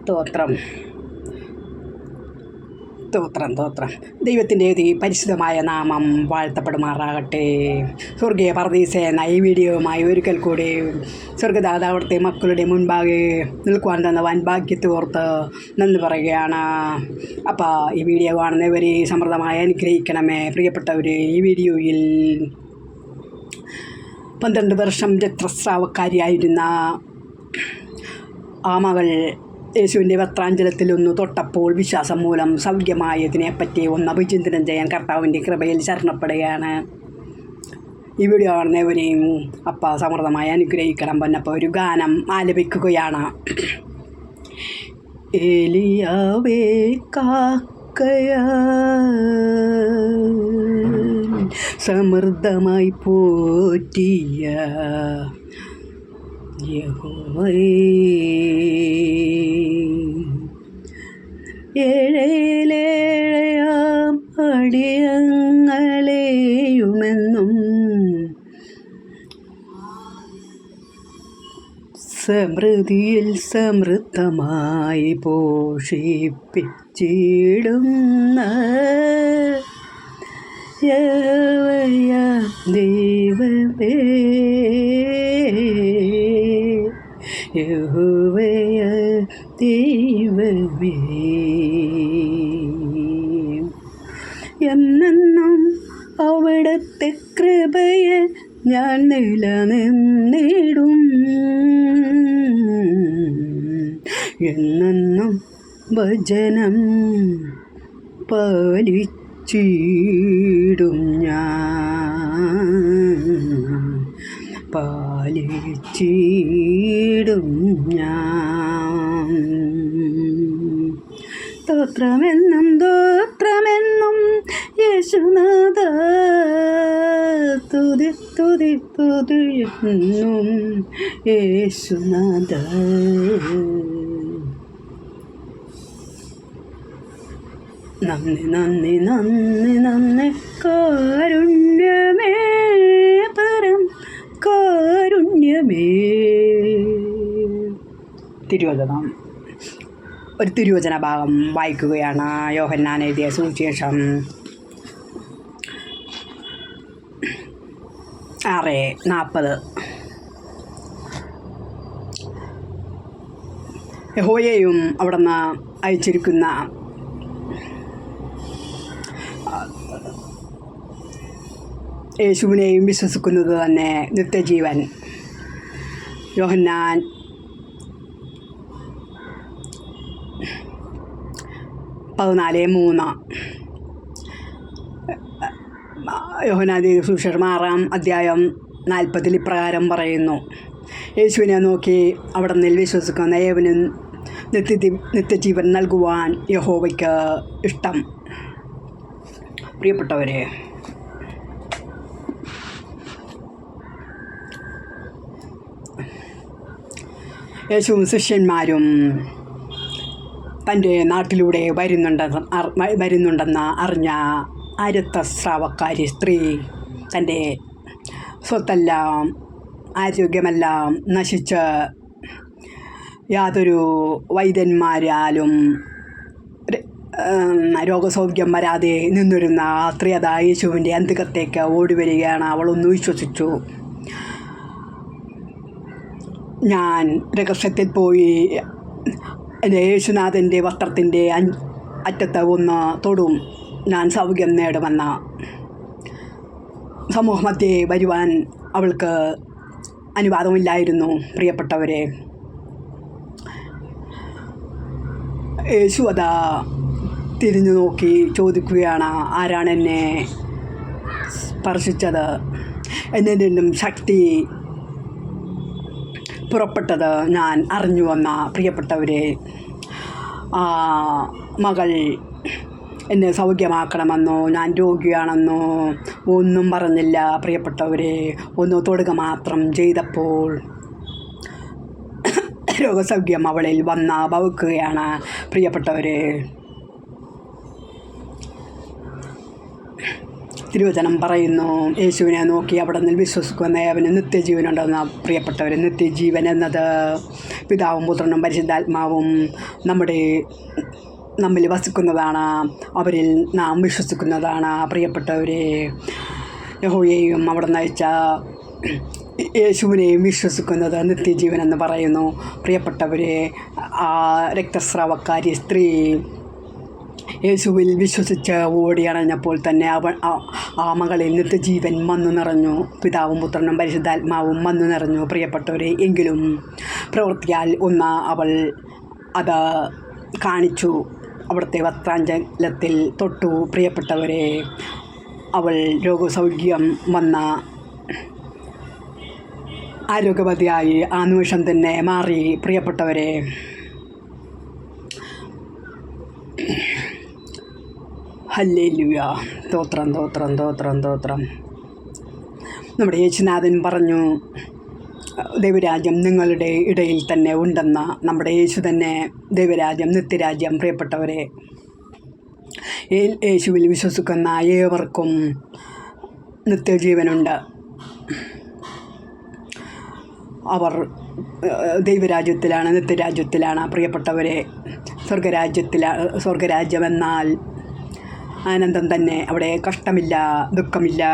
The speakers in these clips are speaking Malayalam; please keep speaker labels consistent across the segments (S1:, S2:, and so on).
S1: സ്തോത്രം സ്തോത്രം സ്തോത്രം. ദൈവത്തിൻ്റെ പരിശുദ്ധമായ നാമം വാഴ്ത്തപ്പെടുമാറാകട്ടെ. സ്വർഗീയ പർദീസേന ഈ വീഡിയോയുമായി ഒരിക്കൽ കൂടി സ്വർഗദാതാവിടുത്തെ മക്കളുടെ മുൻപാകെ നിൽക്കുവാൻ തന്ന വൻഭാഗ്യത്തെ ഓർത്ത് നന്ദി പറയുകയാണ്. അപ്പോൾ ഈ വീഡിയോ കാണുന്നവർ സമൃദ്ധമായി അനുഗ്രഹിക്കണമേ. പ്രിയപ്പെട്ടവർ, ഈ വീഡിയോയിൽ 12 വർഷം രക്തസ്രാവക്കാരിയായിരുന്ന ആ മകൾ യേശുവിൻ്റെ വസ്ത്രാഞ്ചലത്തിലൊന്ന് തൊട്ടപ്പോൾ വിശ്വാസം മൂലം സൗഖ്യമായതിനെപ്പറ്റി ഒന്ന് അഭിചിന്തനം ചെയ്യാൻ കർത്താവിൻ്റെ കൃപയിൽ ശരണപ്പെടുകയാണ്. ഈ വീഡിയോ കാണുന്നവരെയും അപ്പ സമൃദ്ധമായി അനുഗ്രഹിക്കണം. പറഞ്ഞപ്പോൾ ഒരു ഗാനം ആലപിക്കുകയാണ്. ഏലിയാവേ കാക്കയാ സമൃദ്ധമായി പോറ്റിയ യഹോവേ, ഏഴേലേഴയാം അടിയങ്ങളെയുമെന്നും സമൃദ്ധിയിൽ സമൃദ്ധമായി പോഷിപ്പിച്ചിടുന്ന യഹോവയ ദൈവമേ, യഹോവയ ദൈവമേ, എന്നെന്നും അവിടുത്തെ കൃപയെ ഞാൻ നിലനിന്നിടും. എന്നെന്നും വചനം പാലിച്ചിടും ഞാൻ, പാലിച്ചിടും ഞാൻ. സ്തോത്രമെന്നും സ്തോത്രമെന്നും യേശുനാഥ, തുതി തുതി തുതിയെന്നും യേശുനാഥ. നന്ദി നന്ദി നന്ദി നന്ദി കാരുണ്യമേ, പരം കാരുണ്യമേ. തിരുവചനം, ഒരു തിരുവചന ഭാഗം വായിക്കുകയാണ്. യോഹന്നാൻ എഴുതിയ സുവിശേഷം 6:40. യഹോവയെയും അവിടുന്ന് അയച്ചിരിക്കുന്ന യേശുവിനെയും വിശ്വസിക്കുന്നത് തന്നെ നിത്യജീവൻ. യോഹന്നാൻ 14:3. യോഹന്നാൻ സുവിശേഷം 6:40 ഇപ്രകാരം പറയുന്നു: യേശുവിനെ നോക്കി അവിടുന്ന് വിശ്വസിക്കുന്ന ഏവനും നിത്യജീവൻ നൽകുവാൻ യഹോവയ്ക്ക് ഇഷ്ടം. പ്രിയപ്പെട്ടവരെ, യേശുവും ശിഷ്യന്മാരും തൻ്റെ നാട്ടിലൂടെ വരുന്നുണ്ടെന്ന് അറിഞ്ഞ ആ രക്തസ്രാവക്കാരി സ്ത്രീ തൻ്റെ സ്വത്തെല്ലാം ആരോഗ്യമെല്ലാം നശിച്ച് യാതൊരു വൈദ്യന്മാരാലും രോഗസൗഖ്യം വരാതെ നിന്നിരുന്ന സ്ത്രീ അതാ യേശുവിൻ്റെ അന്തികത്തേക്ക് ഓടി വരികയാണ്. അവളൊന്ന് വിശ്വസിച്ചു. ഞാൻ രഹസ്യത്തിൽ പോയി എൻ്റെ യേശുനാഥൻ്റെ വസ്ത്രത്തിൻ്റെ അറ്റത്ത് ഒന്ന് തൊടും, ഞാൻ സൗഖ്യം നേടുമെന്ന സമൂഹമധ്യേ വരുവാൻ അവൾക്ക് അനുവാദമില്ലായിരുന്നു. പ്രിയപ്പെട്ടവരെ, യേശു അതാ തിരിഞ്ഞു നോക്കി ചോദിക്കുകയാണ്: ആരാണ് എന്നെ സ്പർശിച്ചത്? എന്നിൽ നിന്നും ശക്തി പുറപ്പെട്ടത് ഞാൻ അറിഞ്ഞുവെന്ന. പ്രിയപ്പെട്ടവരെ, മകൾ എന്നെ സൗഖ്യമാക്കണമെന്നോ ഞാൻ രോഗിയാണെന്നോ ഒന്നും പറഞ്ഞില്ല. പ്രിയപ്പെട്ടവരെ, ഒന്ന് തൊടുക മാത്രം ചെയ്തപ്പോൾ രോഗസൗഖ്യം അവളിൽ ഭവിക്കുകയാണ്. പ്രിയപ്പെട്ടവരെ, തിരുവചനം പറയുന്നു, യേശുവിനെ നോക്കി അവിടെ നിന്ന് വിശ്വസിക്കുന്ന അവന് നിത്യജീവനുണ്ടെന്ന. പ്രിയപ്പെട്ടവർ, നിത്യജീവൻ എന്നത് പിതാവും പുത്രനും പരിശുദ്ധാത്മാവും നമ്മിൽ വസിക്കുന്നതാണ്, അവരിൽ നാം വിശ്വസിക്കുന്നതാണ്. പ്രിയപ്പെട്ടവരെ, യഹോവയെയും അവിടെ നയിച്ച യേശുവിനെയും വിശ്വസിക്കുന്നത് നിത്യജീവൻ എന്ന് പറയുന്നു. പ്രിയപ്പെട്ടവരെ, ആ രക്തസ്രാവക്കാരി സ്ത്രീ യേശുവിൽ വിശ്വസിച്ച് ഓടിയണഞ്ഞപ്പോൾ തന്നെ ആ മകളിൽ നിത്യജീവൻ വന്നു നിറഞ്ഞു. പിതാവും പുത്രനും പരിശുദ്ധാത്മാവും വന്നു നിറഞ്ഞു. പ്രിയപ്പെട്ടവരെ, എങ്കിലും പ്രവൃത്തിയാൽ അവൾ അത് കാണിച്ചു. അവിടുത്തെ വസ്ത്രാഞ്ചലത്തിൽ തൊട്ടു. പ്രിയപ്പെട്ടവരെ, അവൾ രോഗസൗഖ്യം വന്ന ആരോഗ്യവതിയായി ആ നിമിഷം തന്നെ മാറി. പ്രിയപ്പെട്ടവരെ, ഹല്ലേലൂയ, സ്തോത്രം സ്തോത്രം സ്തോത്രം സ്തോത്രം. നമ്മുടെ യേശുനാഥൻ പറഞ്ഞു, ദൈവരാജ്യം നിങ്ങളുടെ ഇടയിൽ തന്നെ ഉണ്ടെന്ന. നമ്മുടെ യേശു തന്നെ ദൈവരാജ്യം, നിത്യരാജ്യം. പ്രിയപ്പെട്ടവരെ, യേശുവിൽ വിശ്വസിക്കുന്ന ഏവർക്കും നിത്യജീവനുണ്ട്. അവർ ദൈവരാജ്യത്തിലാണ്, നിത്യരാജ്യത്തിലാണ്. പ്രിയപ്പെട്ടവരെ, സ്വർഗരാജ്യമെന്നാൽ ആനന്ദം തന്നെ. അവിടെ കഷ്ടമില്ല, ദുഃഖമില്ല,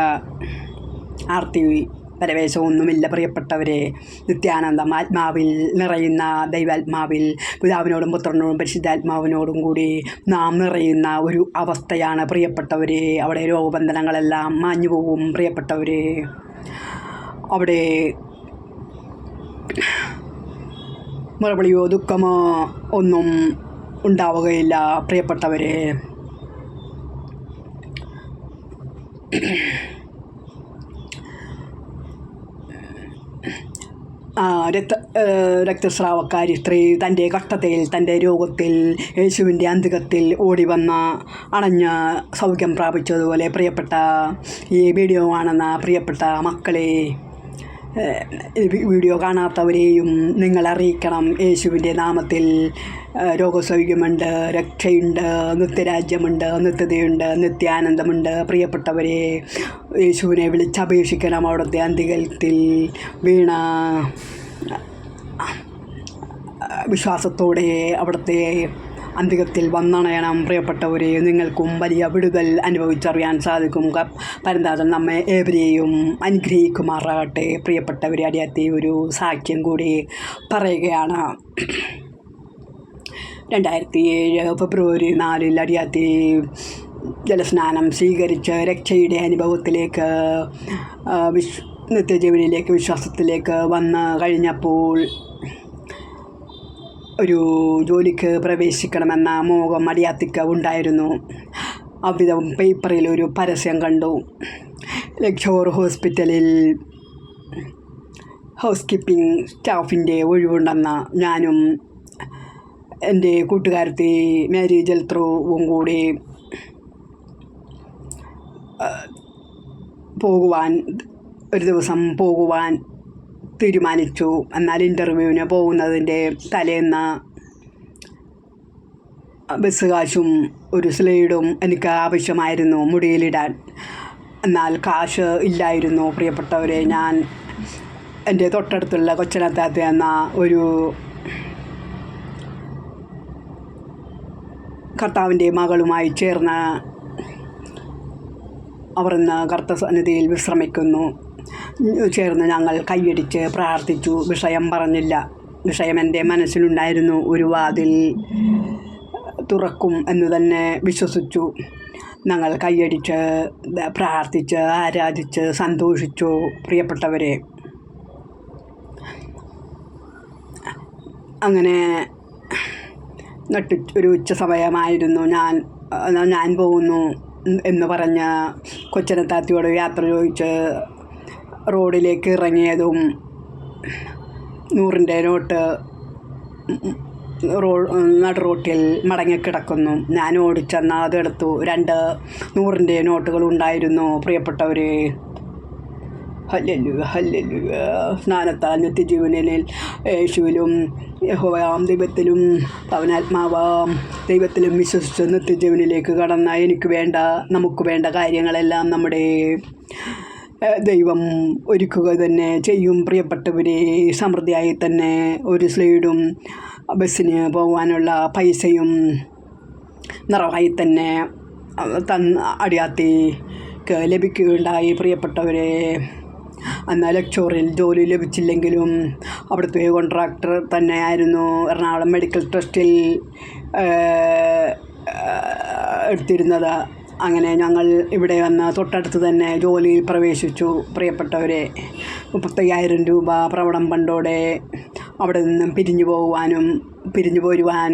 S1: ആർത്തി, പരവേശമൊന്നുമില്ല. പ്രിയപ്പെട്ടവരെ, നിത്യാനന്ദം, ആത്മാവിൽ നിറയുന്ന ദൈവാത്മാവിൽ പിതാവിനോടും പുത്രനോടും പരിശുദ്ധാത്മാവിനോടും കൂടി നാം നിറയുന്ന ഒരു അവസ്ഥയാണ്. പ്രിയപ്പെട്ടവരെ, അവിടെ രോഗബന്ധനങ്ങളെല്ലാം മാഞ്ഞു പോകും. പ്രിയപ്പെട്ടവരെ, അവിടെ മുറവിളിയോ ദുഃഖമോ ഒന്നും ഉണ്ടാവുകയില്ല. പ്രിയപ്പെട്ടവരെ, രക്തസ്രാവക്കാരി സ്ത്രീ തൻ്റെ കഷ്ടതയിൽ, തൻ്റെ രോഗത്തിൽ, യേശുവിൻ്റെ അന്തികത്തിൽ ഓടി വന്ന് അണഞ്ഞ് സൗഖ്യം പ്രാപിച്ചതുപോലെ പ്രിയപ്പെട്ട ഈ വീഡിയോ കാണുന്ന പ്രിയപ്പെട്ട മക്കളെ, വീഡിയോ കാണാത്തവരെയും നിങ്ങൾ അറിയിക്കണം. യേശുവിൻ്റെ നാമത്തിൽ രോഗസൗഖ്യമുണ്ട്, രക്ഷയുണ്ട്, നിത്യരാജ്യമുണ്ട്, നിത്യതയുണ്ട്, നിത്യാനന്ദമുണ്ട്. പ്രിയപ്പെട്ടവരെ, യേശുവിനെ വിളിച്ചപേക്ഷിക്കണം. അവിടുത്തെ അന്തികത്തിൽ വീണ വിശ്വാസത്തോടെ അവിടുത്തെ അന്തികത്തിൽ വന്നണയണം. പ്രിയപ്പെട്ടവരെ, നിങ്ങൾക്കും വലിയ വിടുതൽ അനുഭവിച്ചറിയാൻ സാധിക്കും. പരന്താതൻ നമ്മെ ഏവരെയും അനുഗ്രഹിക്കുമാറാകട്ടെ. പ്രിയപ്പെട്ടവരെ, അടിയത്തെ ഒരു സാക്ഷ്യം കൂടി പറയുകയാണ്. 2007 ഫെബ്രുവരി 4 അടിയത്തെ ജലസ്നാനം സ്വീകരിച്ച് രക്ഷയുടെ അനുഭവത്തിലേക്ക്, നിത്യജീവനിലേക്ക്, വിശ്വാസത്തിലേക്ക് വന്ന് കഴിഞ്ഞപ്പോൾ ഒരു ജോലിക്ക് പ്രവേശിക്കണമെന്ന മോഹം അടിയാത്തിക്ക് ഉണ്ടായിരുന്നു. അവിധം പേപ്പറിൽ ഒരു പരസ്യം കണ്ടു. ലക്ഷോർ ഹോസ്പിറ്റലിൽ ഹൗസ് കീപ്പിംഗ് സ്റ്റാഫിൻ്റെ ഒഴിവുണ്ടെന്ന്. ഞാനും എൻ്റെ കൂട്ടുകാരത്തി മേരി ജൽത്രവും കൂടി ഒരു ദിവസം പോകുവാൻ തീരുമാനിച്ചു. എന്നാൽ ഇൻ്റർവ്യൂവിന് പോകുന്നതിൻ്റെ തലേന്ന് ബസ് കാശും ഒരു സ്ലൈഡും എനിക്ക് ആവശ്യമായിരുന്നു മുടിയിലിടാൻ. എന്നാൽ കാശ് ഇല്ലായിരുന്നു. പ്രിയപ്പെട്ടവരെ, ഞാൻ എൻ്റെ തൊട്ടടുത്തുള്ള കൊച്ചനത്താത്ത എന്ന ഒരു കർത്താവിൻ്റെ മകളുമായി അവർ ഇന്ന് കർത്ത സന്നിധിയിൽ ചേർന്ന് ഞങ്ങൾ കൈയടിച്ച് പ്രാർത്ഥിച്ചു. വിഷയം പറഞ്ഞില്ല. വിഷയം എൻ്റെ മനസ്സിലുണ്ടായിരുന്നു. ഒരു വാതിൽ തുറക്കും എന്ന് തന്നെ വിശ്വസിച്ചു. ഞങ്ങൾ കൈയടിച്ച് പ്രാർത്ഥിച്ച് ആരാധിച്ച് സന്തോഷിച്ചു. പ്രിയപ്പെട്ടവരെ, അങ്ങനെ ഒരു ഉച്ച സമയമായിരുന്നു. ഞാൻ പോകുന്നു എന്ന് പറഞ്ഞ് കൊച്ചനത്താത്തിയോട് യാത്ര ചോദിച്ച് റോഡിലേക്ക് ഇറങ്ങിയതും 100 നോട്ട് നടുറോട്ടിൽ മടങ്ങിക്കിടക്കുന്നു. ഞാൻ ഓടിച്ചെന്ന് അതെടുത്തു. 2 100 നോട്ടുകളുണ്ടായിരുന്നു. പ്രിയപ്പെട്ടവർ, ഹല്ലേലൂയ ഹല്ലേലൂയ. സ്നാനത്താൽ നിത്യജീവനിൽ യേശുവിലും യഹോവയാം ദൈവത്തിലും പവനാത്മാവാം ദൈവത്തിലും വിശ്വസിച്ച് നിത്യജീവനിലേക്ക് കടന്ന നമുക്ക് വേണ്ട കാര്യങ്ങളെല്ലാം നമ്മുടെ ദൈവം ഒരുക്കുക തന്നെ ചെയ്യും. പ്രിയപ്പെട്ടവരെ, സമൃദ്ധിയായി തന്നെ ഒരു സ്ലൈഡും ബസ്സിന് പോകാനുള്ള പൈസയും നിറവായി തന്നെ അടിയാത്തിക്ക് ലഭിക്കുകയുണ്ടായി. പ്രിയപ്പെട്ടവരെ, അന്ന് ലക്ഷോറിൽ ജോലി ലഭിച്ചില്ലെങ്കിലും അവിടുത്തെ കോൺട്രാക്ടർ തന്നെയായിരുന്നു എറണാകുളം മെഡിക്കൽ ട്രസ്റ്റിൽ എടുത്തിരുന്നത്. അങ്ങനെ ഞങ്ങൾ ഇവിടെ വന്ന് തൊട്ടടുത്ത് തന്നെ ജോലിയിൽ പ്രവേശിച്ചു. പ്രിയപ്പെട്ടവരെ, 35,000 രൂപ പ്രവണം പണ്ടോടെ അവിടെ നിന്നും പിരിഞ്ഞു പോരുവാൻ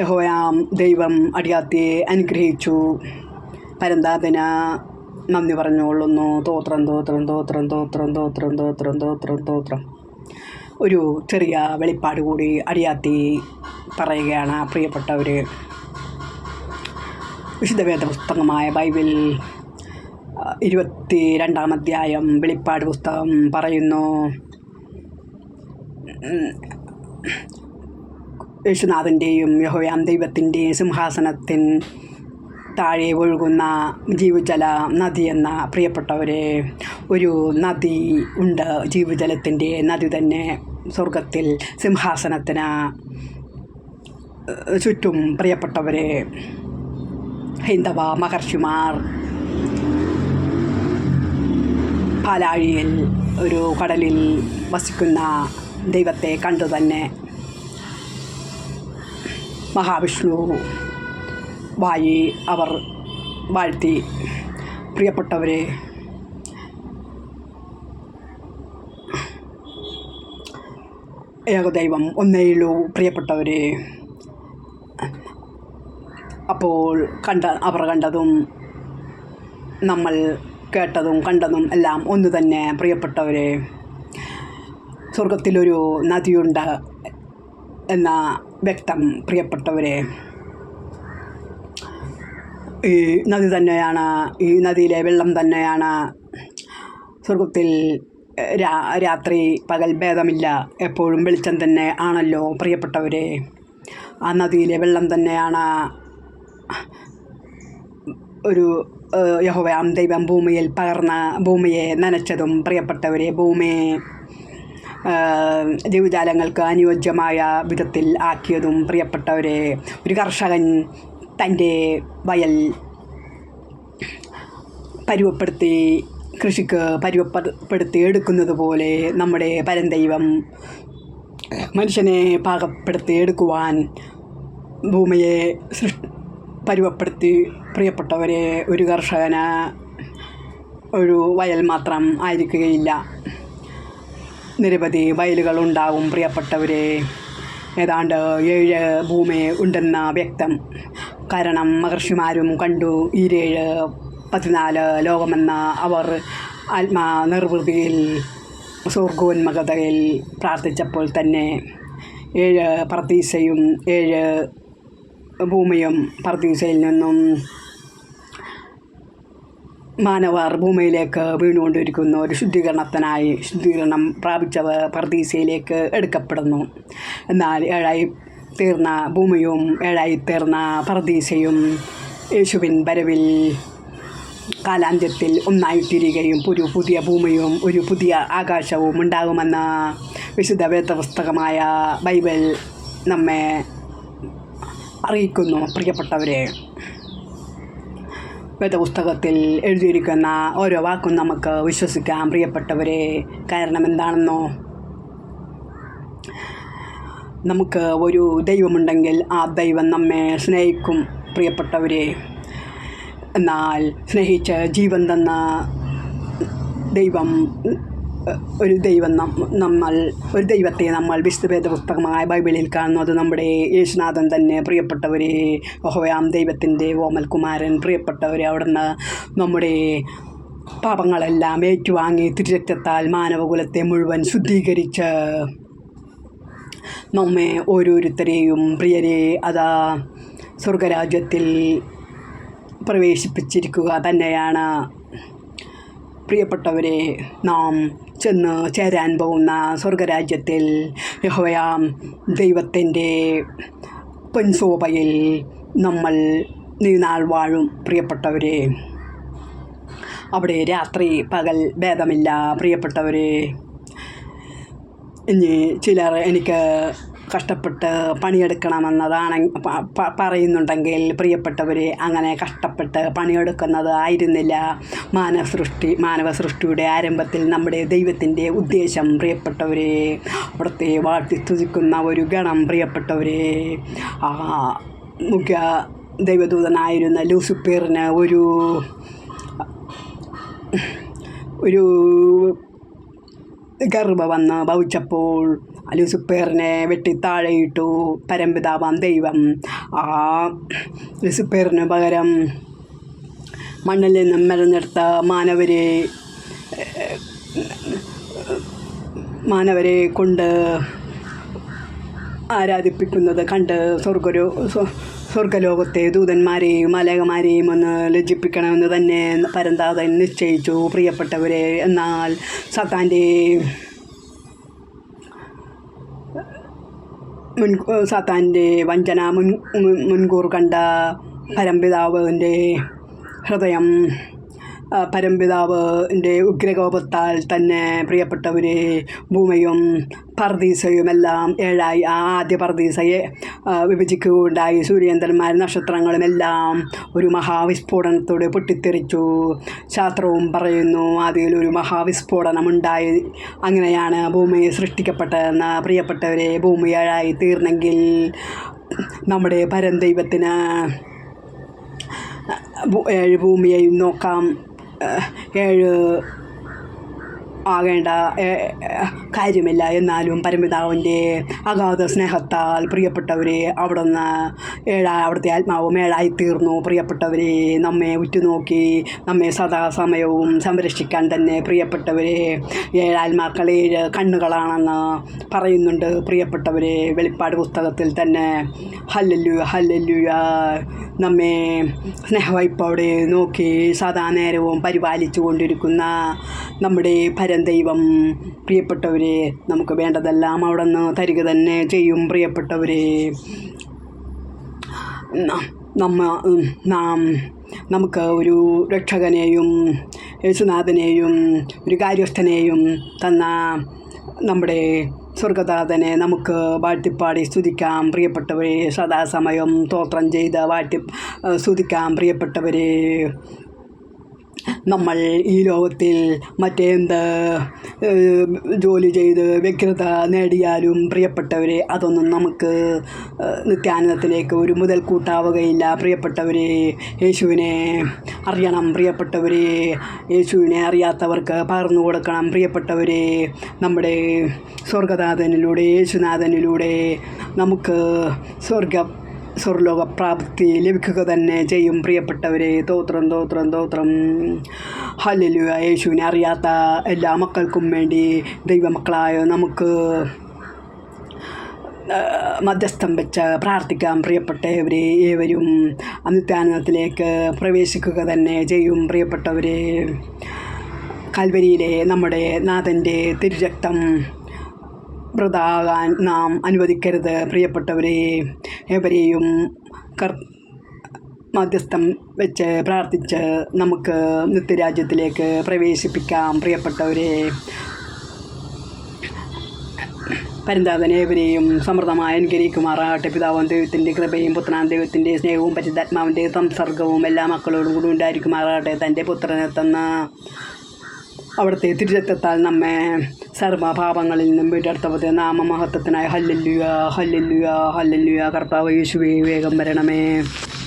S1: യഹോവയാം ദൈവം അടിയാത്തിയെ അനുഗ്രഹിച്ചു. പരന്താതിന് നന്ദി പറഞ്ഞുകൊള്ളുന്നു. തോത്രം തോത്രം തോത്രം തോത്രം തോത്രം തോത്രം തോത്രം തോത്രം. ഒരു ചെറിയ വെളിപ്പാട് കൂടി അടിയാത്തി പറയുകയാണ്. പ്രിയപ്പെട്ടവർ, വിശുദ്ധ വേദ പുസ്തകമായ ബൈബിൾ 22-ാം അധ്യായം വെളിപ്പാട് പുസ്തകം പറയുന്നു, യേശുനാഥൻ്റെയും യഹോവയാം ദൈവത്തിൻ്റെയും സിംഹാസനത്തിൻ താഴെ ഒഴുകുന്ന ജീവജല നദി എന്ന. പ്രിയപ്പെട്ടവരെ, ഒരു നദി ഉണ്ട്, ജീവജലത്തിൻ്റെ നദി തന്നെ സ്വർഗത്തിൽ സിംഹാസനത്തിന് ചുറ്റും. പ്രിയപ്പെട്ടവരെ, ഹൈന്ദവ മഹർഷിമാർ പാലാഴിയിൽ ഒരു കടലിൽ വസിക്കുന്ന ദൈവത്തെ കണ്ടു തന്നെ മഹാവിഷ്ണു അവർ വാഴ്ത്തി. പ്രിയപ്പെട്ടവരെ, ഏകദൈവം ഒന്നേയുള്ളൂ. പ്രിയപ്പെട്ടവരെ, അപ്പോൾ അവർ കണ്ടതും നമ്മൾ കേട്ടതും കണ്ടതും എല്ലാം ഒന്ന് തന്നെ. പ്രിയപ്പെട്ടവരെ, സ്വർഗത്തിലൊരു നദിയുണ്ട് എന്ന വ്യക്തം. പ്രിയപ്പെട്ടവരെ, ഈ നദി തന്നെയാണ്, ഈ നദിയിലെ വെള്ളം തന്നെയാണ് സ്വർഗത്തിൽ രാത്രി പകൽ ഭേദമില്ല, എപ്പോഴും വെളിച്ചം തന്നെ ആണല്ലോ. പ്രിയപ്പെട്ടവരെ, ആ നദിയിലെ വെള്ളം തന്നെയാണ് ഒരു യഹോവയാം ദൈവം ഭൂമിയിൽ ഭൂമിയെ നനച്ചതും. പ്രിയപ്പെട്ടവരെ, ഭൂമിയെ ജീവജാലങ്ങൾക്ക് അനുയോജ്യമായ വിധത്തിൽ ആക്കിയതും. പ്രിയപ്പെട്ടവരെ, ഒരു കർഷകൻ തൻ്റെ വയൽ കൃഷിക്ക് പരുവപ്പെടുത്തി എടുക്കുന്നത് പോലെ നമ്മുടെ പരന്തൈവം മനുഷ്യനെ പാകപ്പെടുത്തി എടുക്കുവാൻ ഭൂമിയെ പരുവപ്പെടുത്തി. പ്രിയപ്പെട്ടവരെ, ഒരു കർഷകന് ഒരു വയൽ മാത്രം ആയിരിക്കുകയില്ല, നിരവധി വയലുകളുണ്ടാകും. പ്രിയപ്പെട്ടവരെ, ഏതാണ്ട് 7 ഭൂമി ഉണ്ടെന്ന വ്യക്തം. കാരണം മഹർഷിമാരും കണ്ടു ഈ 14 ലോകമെന്ന്. അവർ ആത്മാനിർവൃതിയിൽ സ്വർഗോന്മുഖതയിൽ പ്രാർത്ഥിച്ചപ്പോൾ തന്നെ 7 പർദീസയും 7 ഭൂമിയും, പർദീസയിൽ നിന്നും മാനവർ ഭൂമിയിലേക്ക് വീണുകൊണ്ടിരിക്കുന്നു. ഒരു ശുദ്ധീകരണം പ്രാപിച്ചവർ പർദീസയിലേക്ക് എടുക്കപ്പെടുന്നു. എന്നാൽ 7 തീർന്ന ഭൂമിയും 7 തീർന്ന പർദീസയും യേശുവിൻ വരവിൽ കാലാന്ത്യത്തിൽ ഒന്നായിത്തീരുകയും ഒരു പുതിയ ഭൂമിയും ഒരു പുതിയ ആകാശവും ഉണ്ടാകുമെന്ന് വിശുദ്ധ വേദപുസ്തകമായ ബൈബിൾ നമ്മെ അറിയിക്കുന്നു. പ്രിയപ്പെട്ടവരെ, വേദപുസ്തകത്തിൽ എഴുതിയിരിക്കുന്ന ഓരോ വാക്കും നമുക്ക് വിശ്വസിക്കാം. പ്രിയപ്പെട്ടവരെ, കാരണം എന്താണെന്നോ, നമുക്ക് ഒരു ദൈവമുണ്ടെങ്കിൽ ആ ദൈവം നമ്മെ സ്നേഹിക്കും. പ്രിയപ്പെട്ടവരെ, എന്നാൽ സ്നേഹിച്ച് ജീവൻ തന്ന ദൈവം ഒരു ദൈവത്തെ നമ്മൾ വിശുദ്ധ വേദപുസ്തകമായ ബൈബിളിൽ കാണുന്നത് നമ്മുടെ യേശുനാഥൻ തന്നെ. പ്രിയപ്പെട്ടവരെ, യഹോവയാം ദൈവത്തിൻ്റെ ഓമൽകുമാരൻ. പ്രിയപ്പെട്ടവരെ, അവിടുന്ന് നമ്മുടെ പാപങ്ങളെല്ലാം ഏറ്റുവാങ്ങി തിരുരക്തത്താൽ മാനവകുലത്തെ മുഴുവൻ ശുദ്ധീകരിച്ച് നമ്മെ ഓരോരുത്തരെയും പ്രിയരെ അതാ സ്വർഗരാജ്യത്തിൽ പ്രവേശിപ്പിച്ചിരിക്കുക തന്നെയാണ്. പ്രിയപ്പെട്ടവരെ, നാം ചെന്ന് ചേരാൻ പോകുന്ന സ്വർഗരാജ്യത്തിൽ യഹോവയാം ദൈവത്തിൻ്റെ പൊൻസോപയിൽ നമ്മൾ നീനാൾ വാഴും. പ്രിയപ്പെട്ടവരെ, അവിടെ രാത്രി പകൽ ഭേദമില്ല. പ്രിയപ്പെട്ടവരെ, ഇനി ചിലർ എനിക്ക് കഷ്ടപ്പെട്ട് പണിയെടുക്കണമെന്നതാണ് പറയുന്നുണ്ടെങ്കിൽ, പ്രിയപ്പെട്ടവരെ, അങ്ങനെ കഷ്ടപ്പെട്ട് പണിയെടുക്കുന്നത് ആയിരുന്നില്ല മാനവ സൃഷ്ടിയുടെ ആരംഭത്തിൽ നമ്മുടെ ദൈവത്തിൻ്റെ ഉദ്ദേശം. പ്രിയപ്പെട്ടവരെ, അവിടുത്തെ വാഴ്ത്തി സ്തുതിക്കുന്ന ഒരു ഗണം. പ്രിയപ്പെട്ടവരെ, മുഖ്യ ദൈവദൂതനായിരുന്ന ലൂസിഫറിന് ഒരു ഗർഭ വന്ന് ഭവിച്ചപ്പോൾ ലൂസിഫറിനെ വെട്ടി താഴെയിട്ടു പരംപിതാവാം ദൈവം. ആ ലൂസിഫറിന് പകരം മണ്ണിൽ നിന്നും മെനഞ്ഞെടുത്ത മാനവരെ കൊണ്ട് ആരാധിപ്പിക്കുന്നത് കണ്ട് സ്വർഗലോകത്തെ ദൂതന്മാരെയും മലകമാരെയും ഒന്ന് ലജ്ജിപ്പിക്കണമെന്ന് തന്നെ പരന്താതൻ നിശ്ചയിച്ചു. പ്രിയപ്പെട്ടവരെ, എന്നാൽ സാത്താൻ്റെ വഞ്ചന മുൻകൂർ കണ്ട പരംപിതാവിൻ്റെ ഹൃദയം പരംപിതാവിൻ്റെ ഉഗ്രകോപത്താൽ തന്നെ, പ്രിയപ്പെട്ടവരെ, ഭൂമിയും പർദീസയുമെല്ലാം ഏഴായി. ആദ്യ പർദീസയെ വിഭജിക്കുകയുണ്ടായി. സൂര്യചന്ദ്രന്മാർ നക്ഷത്രങ്ങളുമെല്ലാം ഒരു മഹാവിസ്ഫോടനത്തോടെ പൊട്ടിത്തെറിച്ചു. ശാസ്ത്രവും പറയുന്നു അതിലൊരു മഹാവിസ്ഫോടനമുണ്ടായി. അങ്ങനെയാണ് ഭൂമി സൃഷ്ടിക്കപ്പെട്ടതെന്ന്. പ്രിയപ്പെട്ടവരെ, ഭൂമി ഏഴായി തീർന്നെങ്കിൽ നമ്മുടെ പരംദൈവത്തിന് 7 ഭൂമിയെയും നോക്കാം. 7 ആകേണ്ട കാര്യമില്ല. എന്നാലും പരമിതാവിൻ്റെ അഗാധ സ്നേഹത്താൽ, പ്രിയപ്പെട്ടവരെ, അവിടുത്തെ ആത്മാവും 7ആയി തീർന്നു. പ്രിയപ്പെട്ടവരെ, നമ്മെ ഉറ്റുനോക്കി നമ്മെ സദാസമയവും സംരക്ഷിക്കാൻ തന്നെ. പ്രിയപ്പെട്ടവരെ, 7 ആത്മാക്കൾ 7 കണ്ണുകളാണെന്ന് പറയുന്നുണ്ട്. പ്രിയപ്പെട്ടവരെ, വെളിപ്പാട് പുസ്തകത്തിൽ തന്നെ ഹല്ലേലൂയ ഹല്ലേലൂയ, നമ്മെ സ്നേഹവായ്പോടെ നോക്കി സദാ നേരവും പരിപാലിച്ചു കൊണ്ടിരിക്കുന്ന നമ്മുടെ പരംദൈവം, പ്രിയപ്പെട്ടവരെ, നമുക്ക് വേണ്ടതെല്ലാം അവിടെ നിന്ന് തരിക തന്നെ ചെയ്യും. പ്രിയപ്പെട്ടവരെ, നമുക്ക് ഒരു രക്ഷകനെയും യേശുനാഥനെയും ഒരു കാര്യസ്ഥനെയും തന്ന നമ്മുടെ സ്വർഗദാതനെ നമുക്ക് വാഴ്ത്തിപ്പാടി സ്തുതിക്കാം. പ്രിയപ്പെട്ടവരെ, സദാസമയം സ്തോത്രം ചെയ്ത് സ്തുതിക്കാം. പ്രിയപ്പെട്ടവരെ, നമ്മൾ ഈ ലോകത്തിൽ മറ്റെന്ത് ജോലി ചെയ്ത് വ്യഗ്രത നേടിയാലും, പ്രിയപ്പെട്ടവരെ, അതൊന്നും നമുക്ക് നിത്യാനന്ദത്തിലേക്ക് ഒരു മുതൽക്കൂട്ടാവുകയില്ല. പ്രിയപ്പെട്ടവരെ, യേശുവിനെ അറിയണം. പ്രിയപ്പെട്ടവരെ, യേശുവിനെ അറിയാത്തവർക്ക് പകർന്നു കൊടുക്കണം. പ്രിയപ്പെട്ടവരെ, നമ്മുടെ സ്വർഗനാഥനിലൂടെ യേശുനാഥനിലൂടെ നമുക്ക് സ്വർലോകപ്രാപ്തി ലഭിക്കുക തന്നെ ചെയ്യും. പ്രിയപ്പെട്ടവരെ, സ്തോത്രം ഹല്ലേലൂയ. യേശുവിനെ അറിയാത്ത എല്ലാ മക്കൾക്കും വേണ്ടി ദൈവമക്കളായ നമുക്ക് മധ്യസ്ഥം വെച്ച് പ്രാർത്ഥിക്കാം. പ്രിയപ്പെട്ടവരെ, ഏവരും നിത്യാനന്ദത്തിലേക്ക് പ്രവേശിക്കുക തന്നെ ചെയ്യും. പ്രിയപ്പെട്ടവരെ, കാൽവരിയിലെ നമ്മുടെ നാഥൻ്റെ തിരുരക്തം വൃഥാകാൻ നാം അനുവദിക്കരുത്. പ്രിയപ്പെട്ടവരെ, ഏവരെയും മധ്യസ്ഥം വെച്ച് പ്രാർത്ഥിച്ച് നമുക്ക് നിത്യരാജ്യത്തിലേക്ക് പ്രവേശിപ്പിക്കാം. പ്രിയപ്പെട്ടവരെ, പരന്താതൻ ഏവരെയും സമൃദ്ധമായി അനുഗ്രഹിക്കുമാറാകട്ടെ. പിതാവും ദൈവത്തിൻ്റെ കൃപയും പുത്രനാം ദൈവത്തിൻ്റെ സ്നേഹവും പരിശുദ്ധാത്മാവിൻ്റെ സംസർഗവും എല്ലാ മക്കളോടും കൂടി ഉണ്ടായിരിക്കുമാറാകട്ടെ. തൻ്റെ പുത്രനെ തന്ന അവിടുത്തെ തിരുരക്തത്താൽ നമ്മെ സർവ്വപാപങ്ങളിൽ നിന്നും വീണ്ടെടുത്തവത് നാമമഹത്വത്തിനായി ഹല്ലേലൂയ ഹല്ലേലൂയ ഹല്ലേലൂയ. കർത്താവ് യേശുവേ, വേഗം വരണമേ.